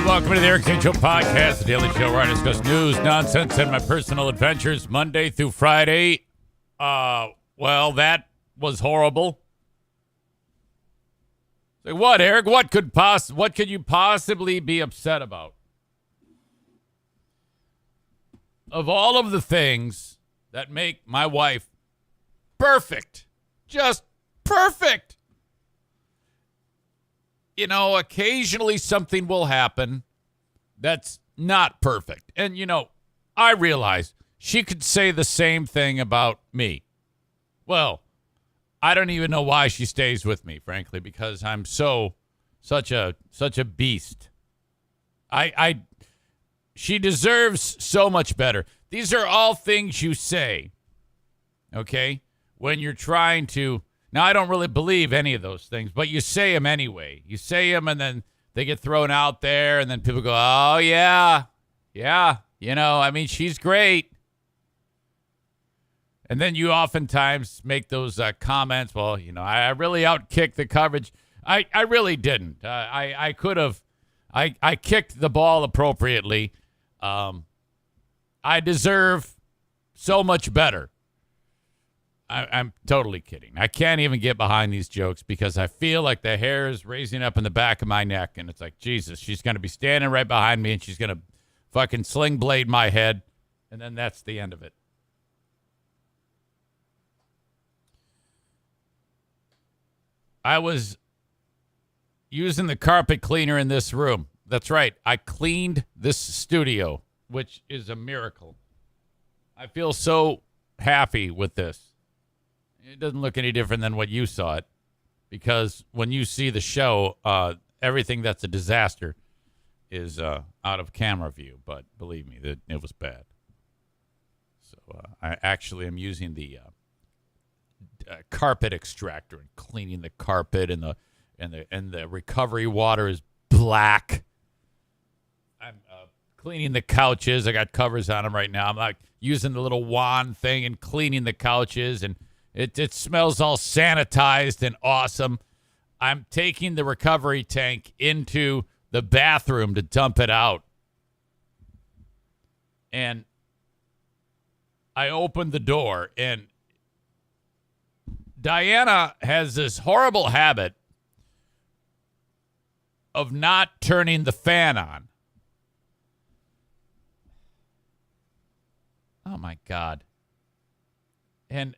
Welcome to the Eric Zane Show podcast, the daily show where I discuss news, nonsense, and my personal adventures Monday through Friday. Well, that was horrible. Say, what, Eric? What could you possibly be upset about? Of all of the things that make my wife perfect, just perfect. You know, occasionally something will happen that's not perfect. And, you know, I realize she could say the same thing about me. Well, I don't even know why she stays with me, frankly, because I'm such a beast. She deserves so much better. These are all things you say, okay, when you're trying to. Now, I don't really believe any of those things, but you say them anyway. You say them, and then they get thrown out there, and then people go, oh, yeah, you know, I mean, she's great. And then you oftentimes make those comments, well, you know, I really outkicked the coverage. I really didn't. I could have. I kicked the ball appropriately. I deserve so much better. I'm totally kidding. I can't even get behind these jokes because I feel like the hair is raising up in the back of my neck, and it's like, Jesus, she's going to be standing right behind me, and she's going to fucking sling blade my head, and then that's the end of it. I was using the carpet cleaner in this room. That's right. I cleaned this studio, which is a miracle. I feel so happy with this. It doesn't look any different than what you saw it, because when you see the show, everything that's a disaster is out of camera view. But believe me, it was bad. So I actually am using the carpet extractor and cleaning the carpet, and the recovery water is black. I'm cleaning the couches. I got covers on them right now. I'm like using the little wand thing and cleaning the couches, and it smells all sanitized and awesome. I'm taking the recovery tank into the bathroom to dump it out. And I opened the door, and Diana has this horrible habit of not turning the fan on. Oh, my God. And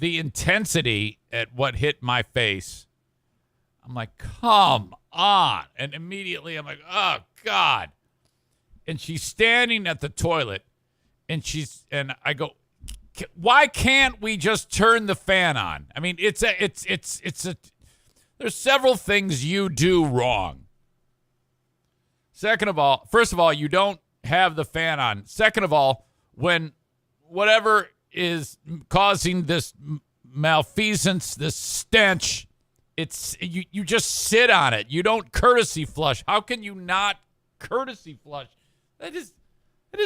the intensity at what hit my face, I'm like, come on. And immediately I'm like, oh, God. And she's standing at the toilet, and I go, why can't we just turn the fan on? I mean, there's several things you do wrong. First of all, you don't have the fan on. Second of all, when whatever is causing this malfeasance, this stench, it's you just sit on it. You don't courtesy flush. How can you not courtesy flush? That is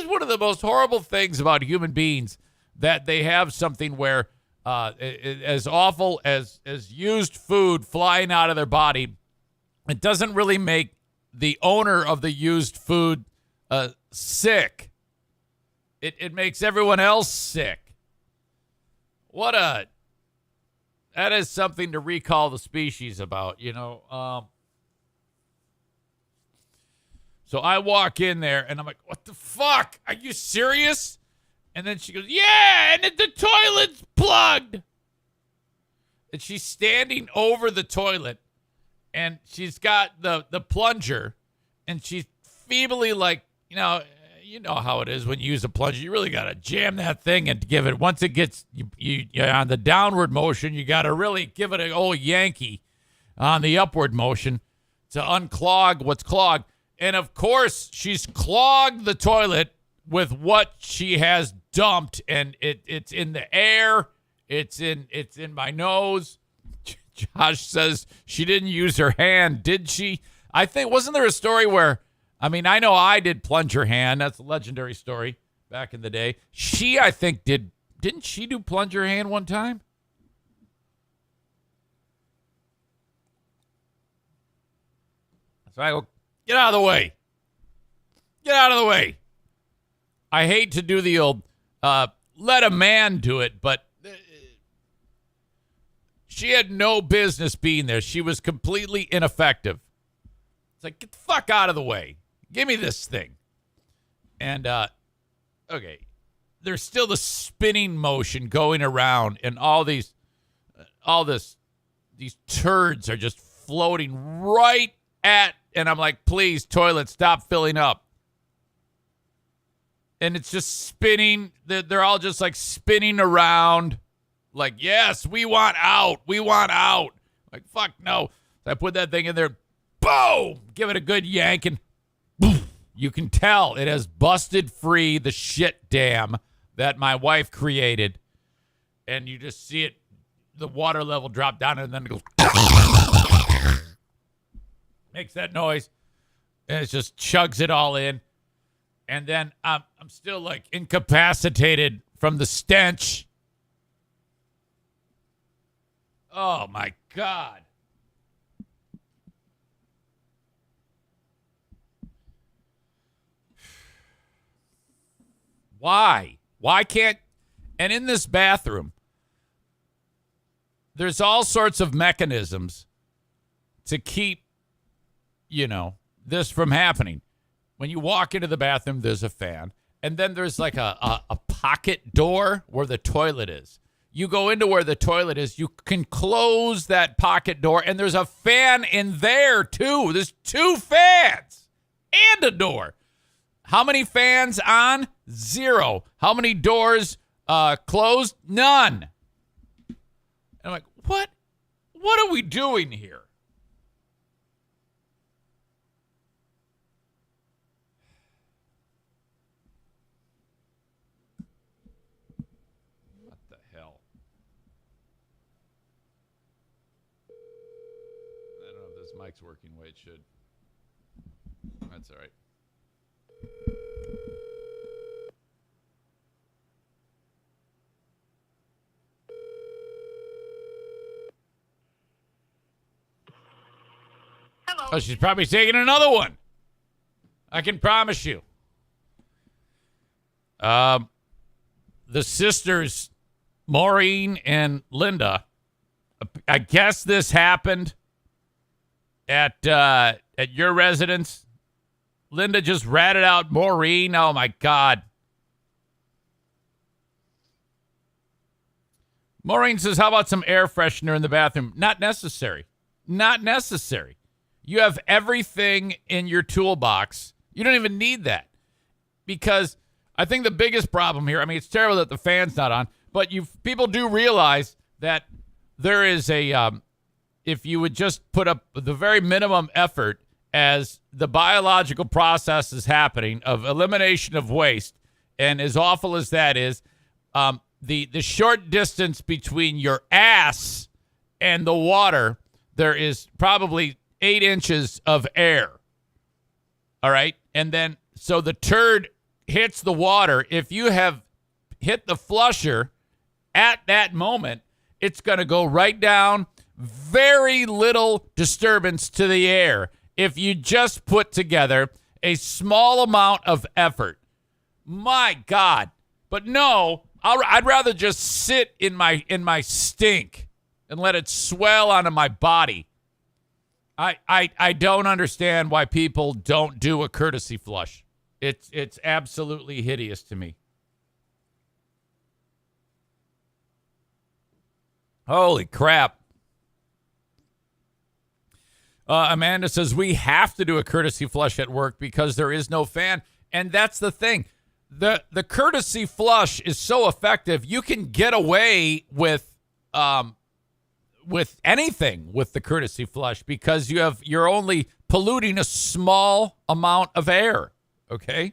one of the most horrible things about human beings, that they have something where as awful as used food flying out of their body, it doesn't really make the owner of the used food sick. It makes everyone else sick. That is something to recall the species about, you know. So I walk in there, and I'm like, what the fuck? Are you serious? And then she goes, yeah, and the toilet's plugged. And she's standing over the toilet, and she's got the plunger, and she's feebly like, you know how it is when you use a plunger. You really got to jam that thing and give it. Once it gets you on the downward motion, you got to really give it an old Yankee on the upward motion to unclog what's clogged. And of course, she's clogged the toilet with what she has dumped, and it's in the air. It's in my nose. Josh says she didn't use her hand, did she? I think, wasn't there a story where, I mean, I know I did plunger hand. That's a legendary story back in the day. She, I think, didn't she do plunger hand one time? So I go, get out of the way. Get out of the way. I hate to do the old let a man do it, but she had no business being there. She was completely ineffective. It's like, get the fuck out of the way. Give me this thing. And, okay, there's still the spinning motion going around, and these turds are just floating right at, and I'm like, please, toilet, stop filling up. And it's just spinning. They're all just like spinning around. Like, yes, we want out. We want out. Like, fuck no. So I put that thing in there. Boom! Give it a good yank, and boom. You can tell it has busted free the shit dam that my wife created. And you just see it, the water level drop down, and then it goes. Makes that noise. And it just chugs it all in. And then I'm still like incapacitated from the stench. Oh my God. Why? Why can't? And in this bathroom, there's all sorts of mechanisms to keep, this from happening. When you walk into the bathroom, there's a fan. And then there's like a pocket door where the toilet is. You go into where the toilet is, you can close that pocket door, and there's a fan in there, too. There's 2 fans and a door. How many fans on? 0. How many doors closed? None. And I'm like, what? What are we doing here? Mic's working the way it should. That's all right. Hello. Oh, she's probably taking another one. I can promise you. The sisters, Maureen and Linda, I guess this happened at your residence. Linda just ratted out Maureen. Oh, my God. Maureen says, how about some air freshener in the bathroom? Not necessary. Not necessary. You have everything in your toolbox. You don't even need that. Because I think the biggest problem here, I mean, it's terrible that the fan's not on, but people do realize that there is if you would just put up the very minimum effort as the biological process is happening of elimination of waste, and as awful as that is, the short distance between your ass and the water, there is probably 8 inches of air. All right? And then, so the turd hits the water. If you have hit the flusher at that moment, it's going to go right down. Very little disturbance to the air if you just put together a small amount of effort. My God. But no, I'd rather just sit in my stink and let it swell onto my body. I don't understand why people don't do a courtesy flush. It's absolutely hideous to me. Holy crap. Amanda says, we have to do a courtesy flush at work because there is no fan. And that's the thing. The courtesy flush is so effective. You can get away with anything with the courtesy flush because you're only polluting a small amount of air. Okay.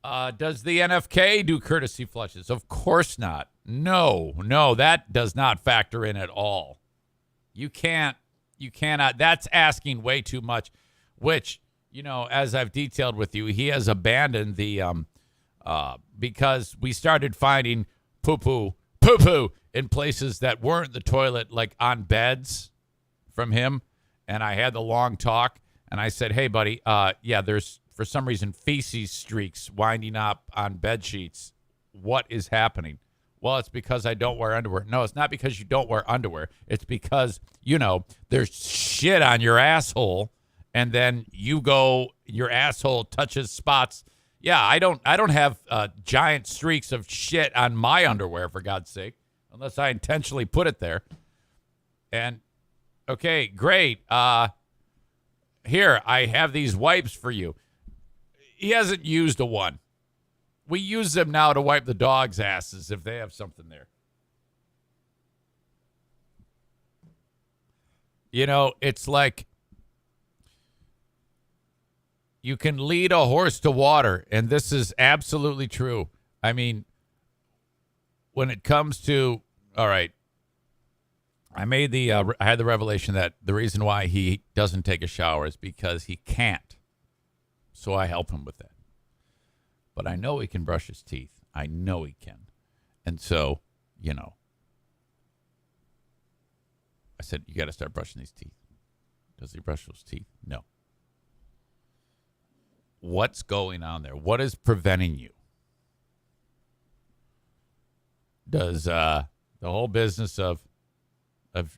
Does the NFK do courtesy flushes? Of course not. No, that does not factor in at all. You cannot. That's asking way too much, which, as I've detailed with you, he has abandoned the, because we started finding poo-poo in places that weren't the toilet, like on beds from him. And I had the long talk and I said, hey, buddy, there's for some reason, feces streaks winding up on bed sheets. What is happening? Well, it's because I don't wear underwear. No, it's not because you don't wear underwear. It's because, there's shit on your asshole, and then your asshole touches spots. Yeah, I don't have giant streaks of shit on my underwear, for God's sake, unless I intentionally put it there. And, okay, great. Here, I have these wipes for you. He hasn't used a one. We use them now to wipe the dogs' asses if they have something there. It's like you can lead a horse to water, and this is absolutely true. I mean, when it comes to, all right, I had the revelation that the reason why he doesn't take a shower is because he can't. So I help him with that. But I know he can brush his teeth. I know he can. And so, I said, you got to start brushing these teeth. Does he brush those teeth? No. What's going on there? What is preventing you? Does the whole business of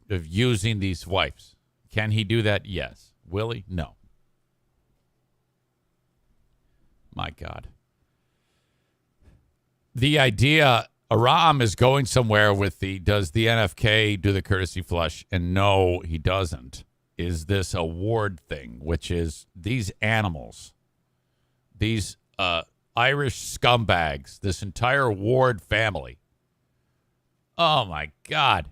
using these wipes, can he do that? Yes. Will he? No. My God. The idea, Aram is going somewhere with does the NFK do the courtesy flush? And no, he doesn't. Is this a ward thing, which is these animals, these Irish scumbags, this entire Ward family. Oh, my God.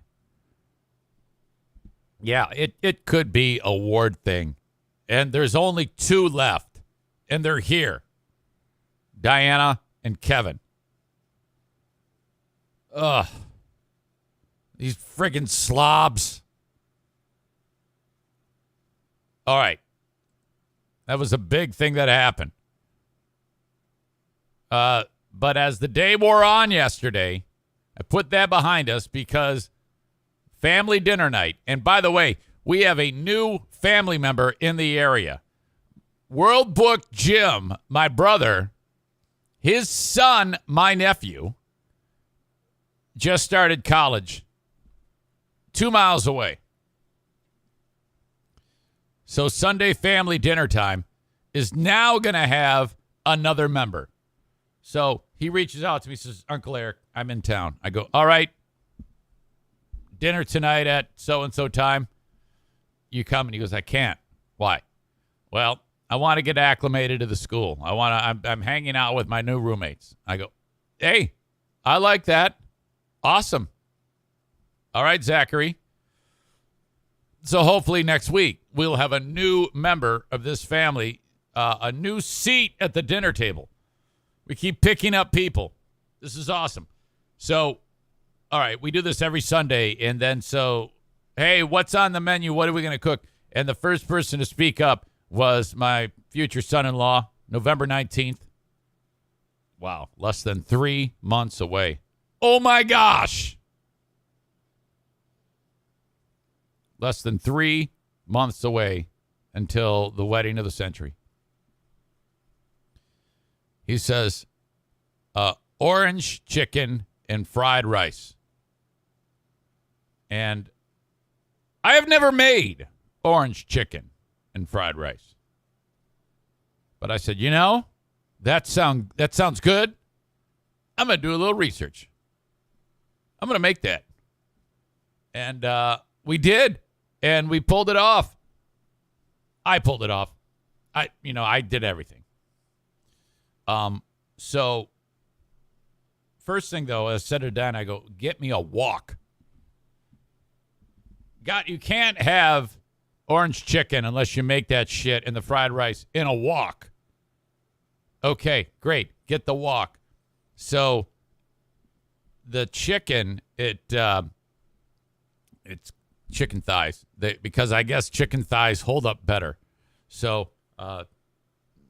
Yeah, it could be a Ward thing. And there's only two left. And they're here. Diana and Kevin. Ugh. These friggin' slobs. All right. That was a big thing that happened. But as the day wore on yesterday, I put that behind us because family dinner night. And by the way, we have a new family member in the area. World Book Jim, my brother, his son, my nephew, just started college 2 miles away. So Sunday family dinner time is now going to have another member. So he reaches out to me, says, Uncle Eric, I'm in town. I go, all right, dinner tonight at so-and-so time. You come? And he goes, I can't. Why? Well, I want to get acclimated to the school. I'm hanging out with my new roommates. I go, hey, I like that. Awesome. All right, Zachary. So hopefully next week we'll have a new member of this family, a new seat at the dinner table. We keep picking up people. This is awesome. So, all right, we do this every Sunday. And then hey, what's on the menu? What are we going to cook? And the first person to speak up was my future son-in-law, November 19th. Wow, less than 3 months away. Oh, my gosh. Less than 3 months away until the wedding of the century. He says, orange chicken and fried rice. And I have never made orange chicken and fried rice. But I said, that sounds good. I'm going to do a little research. I'm going to make that. And we did. And we pulled it off. I pulled it off. I did everything. So first thing though, I said to Dan, I go, get me a wok. You can't have orange chicken unless you make that shit and the fried rice in a wok. Okay, great. Get the wok. So the chicken, it's chicken thighs because I guess chicken thighs hold up better. So,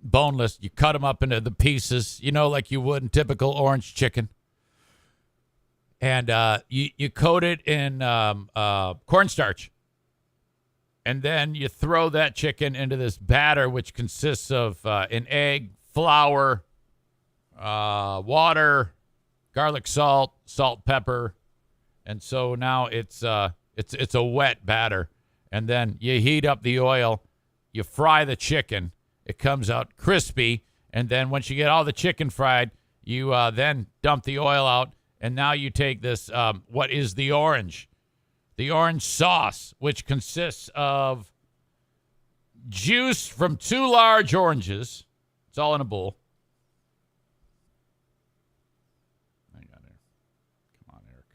boneless, you cut them up into the pieces, like you would in typical orange chicken. And you coat it in cornstarch. And then you throw that chicken into this batter, which consists of an egg, flour, water, garlic salt, pepper. And so now it's a wet batter. And then you heat up the oil. You fry the chicken. It comes out crispy. And then once you get all the chicken fried, you then dump the oil out. And now you take this, what is the orange? The orange sauce, which consists of juice from 2 large oranges. It's all in a bowl. Hang on there. Come on, Eric.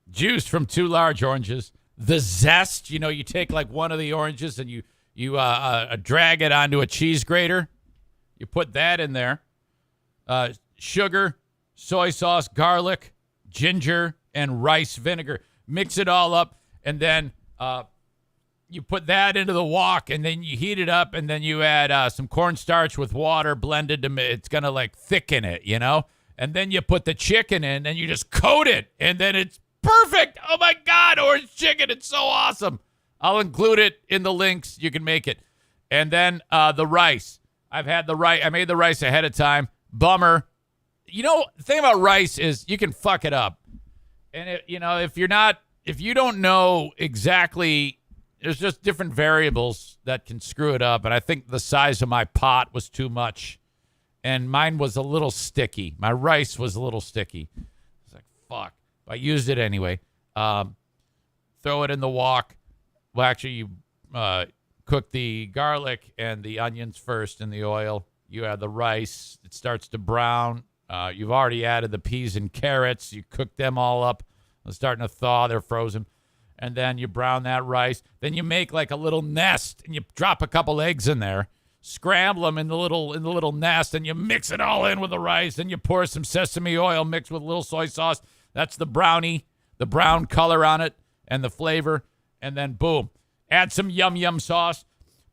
Juice from 2 large oranges. The zest, you take like one of the oranges and you drag it onto a cheese grater. You put that in there. Sugar, soy sauce, garlic, ginger, and rice vinegar. Mix it all up, and then you put that into the wok, and then you heat it up, and then you add some cornstarch with water blended to it's going to like thicken it, And then you put the chicken in, and you just coat it, and then it's perfect. Oh, my God, orange chicken. It's so awesome. I'll include it in the links. You can make it. And then the rice. I've had the rice. I made the rice ahead of time. Bummer. The thing about rice is you can fuck it up. And, if you don't know exactly, there's just different variables that can screw it up. And I think the size of my pot was too much. And mine was a little sticky. My rice was a little sticky. It's like, fuck. I used it anyway. Throw it in the wok. Well, actually, you cook the garlic and the onions first in the oil. You add the rice. It starts to brown. You've already added the peas and carrots. You cook them all up. They're starting to thaw. They're frozen. And then you brown that rice. Then you make like a little nest, and you drop a couple eggs in there. Scramble them in the little nest, and you mix it all in with the rice. Then you pour some sesame oil mixed with a little soy sauce. That's the brownie, the brown color on it, and the flavor. And then boom, add some yum sauce.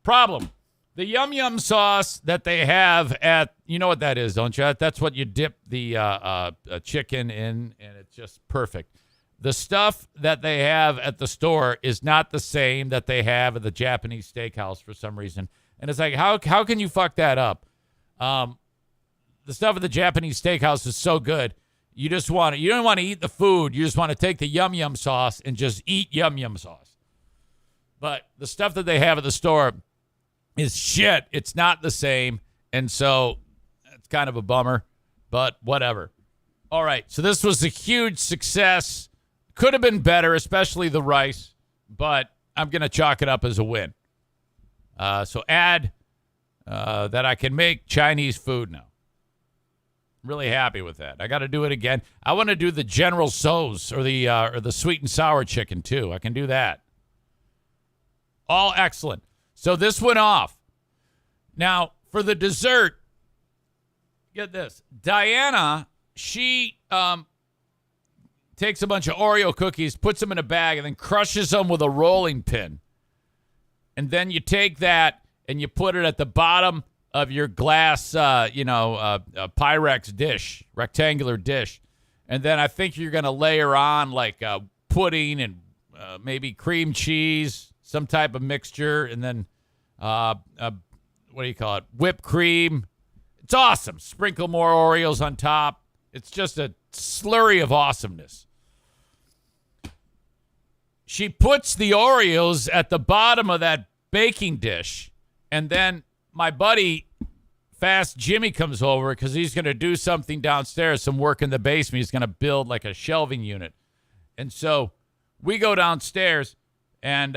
Problem. The yum sauce that they have at, you know what that is, don't you? That's what you dip the chicken in, and it's just perfect. The stuff that they have at the store is not the same that they have at the Japanese steakhouse for some reason. And it's like, how can you fuck that up? The stuff at the Japanese steakhouse is so good. You don't want to eat the food. You just want to take the yum sauce and just eat yum sauce. But the stuff that they have at the store is shit. It's not the same. And so it's kind of a bummer, but whatever. All right. So this was a huge success. Could have been better, especially the rice, but I'm going to chalk it up as a win. So add that I can make Chinese food now. Really happy with that. I got to do it again. I want to do the General Tso's or the sweet and sour chicken too. I can do that. All excellent. So this went off. Now, for the dessert, get this. Diana, she takes a bunch of Oreo cookies, puts them in a bag, and then crushes them with a rolling pin. And then you take that and you put it at the bottom of your glass, Pyrex dish, rectangular dish. And then I think you're going to layer on like pudding and maybe cream cheese, some type of mixture, and then what do you call it? Whipped cream. It's awesome. Sprinkle more Oreos on top. It's just a slurry of awesomeness. She puts the Oreos at the bottom of that baking dish, and then my buddy, Fast Jimmy, comes over because he's going to do something downstairs, some work in the basement. He's going to build like a shelving unit. And so we go downstairs, and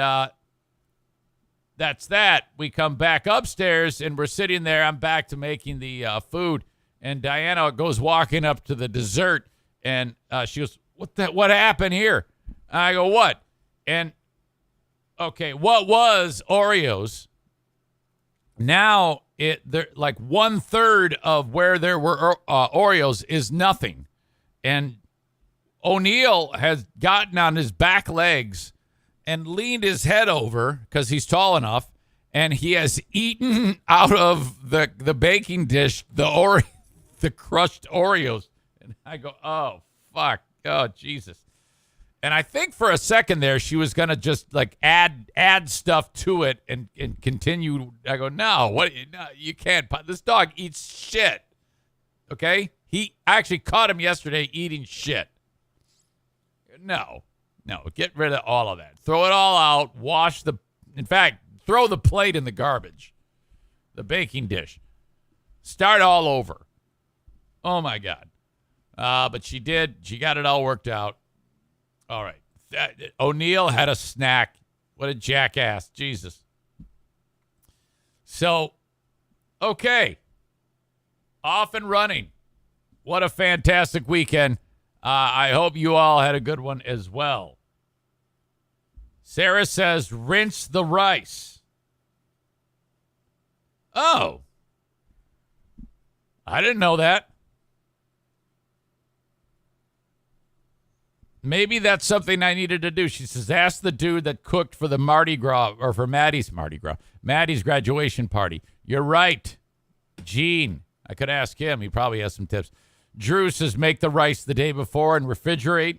that's that. We come back upstairs, and we're sitting there. I'm back to making the food, and Diana goes walking up to the dessert, and she goes, what happened here? I go, what? And, okay, what was Oreos? Now, they're like 1/3 of where there were Oreos is nothing. And O'Neill has gotten on his back legs and leaned his head over because he's tall enough, and he has eaten out of the baking dish the crushed Oreos. And I go, oh, fuck. Oh, Jesus. And I think for a second there, she was going to just like add stuff to it and continue. I go, no, you can't. This dog eats shit. Okay? I actually caught him yesterday eating shit. No, get rid of all of that. Throw it all out. In fact, throw the plate in the garbage. The baking dish. Start all over. Oh, my God. But she did. She got it all worked out. All right. O'Neill had a snack. What a jackass. Jesus. So, okay. Off and running. What a fantastic weekend. I hope you all had a good one as well. Sarah says, rinse the rice. Oh. I didn't know that. Maybe that's something I needed to do. She says, ask the dude that cooked for the Mardi Gras, or for Maddie's graduation party. You're right. Gene. I could ask him. He probably has some tips. Drew says, make the rice the day before and refrigerate.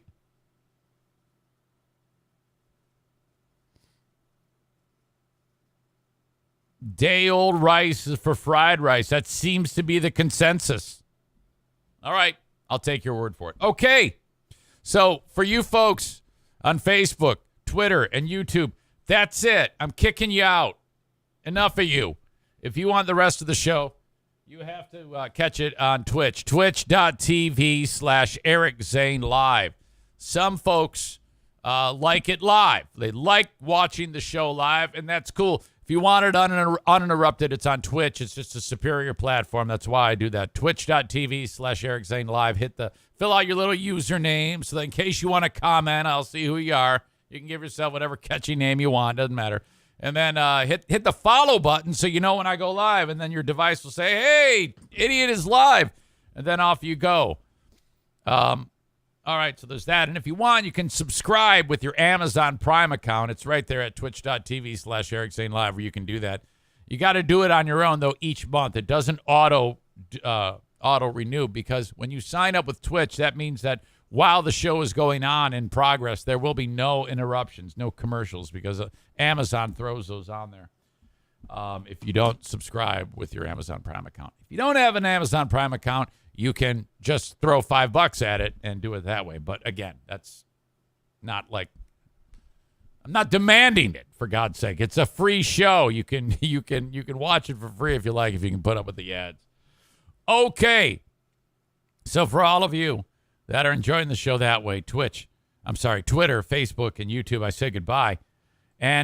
Day-old rice is for fried rice. That seems to be the consensus. All right. I'll take your word for it. Okay. So for you folks on Facebook, Twitter, and YouTube, that's it. I'm kicking you out. Enough of you. If you want the rest of the show, you have to catch it on Twitch. Twitch.tv/Eric Zane Live. Some folks like it live. They like watching the show live, and that's cool. If you want it uninterrupted, it's on Twitch. It's just a superior platform. That's why I do that. Twitch.tv/Eric Zane Live. Fill out your little username so that in case you want to comment, I'll see who you are. You can give yourself whatever catchy name you want. Doesn't matter. And then hit the follow button so you know when I go live. And then your device will say, hey, idiot is live. And then off you go. All right, so there's that. And if you want, you can subscribe with your Amazon Prime account. It's right there at twitch.tv/Eric Zane Live where you can do that. You got to do it on your own, though, each month. It doesn't auto renew because when you sign up with Twitch, that means that while the show is going on in progress, there will be no interruptions, no commercials because Amazon throws those on there if you don't subscribe with your Amazon Prime account. If you don't have an Amazon Prime account, you can just throw $5 at it and do it that way. But again, that's not like I'm not demanding it, for God's sake. It's a free show. You can watch it for free if you like, if you can put up with the ads. Okay. So for all of you that are enjoying the show that way, Twitter, Facebook, and YouTube, I say goodbye.